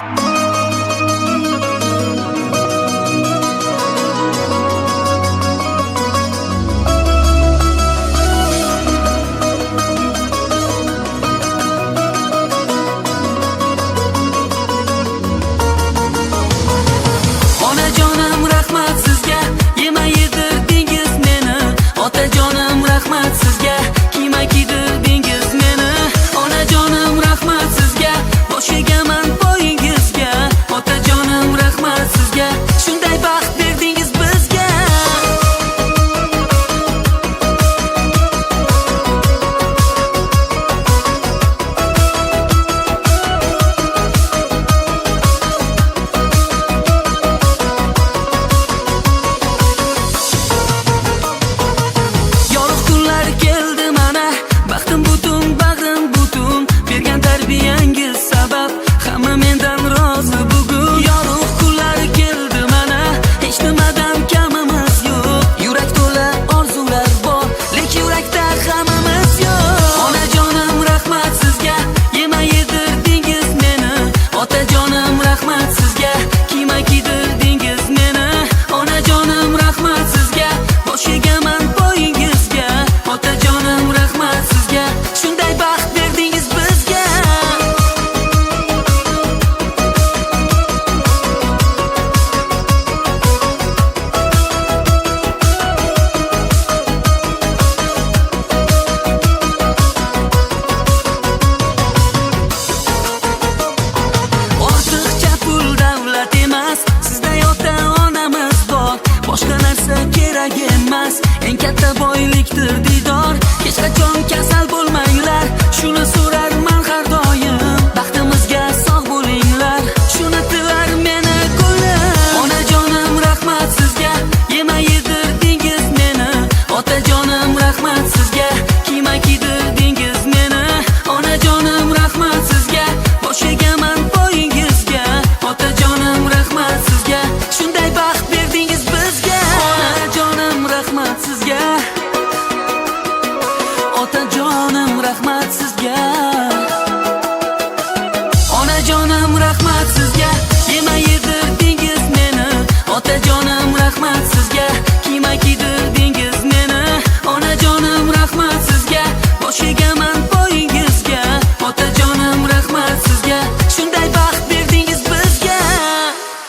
Onajonim rahmat sizga, yema yedirdingiz meni. Otajonim rahmat sizga, kiyma kiydirdingiz meni. Onajonim rahmat sizga, bosh egaman poyingizga. Otajonim rahmat sizga, shunday baxt berdingiz bizga. Yorug' kunlar keldi mana, baxtim butun, bag'rim butun. Bergan tarbiyangiz sabab hamma mendan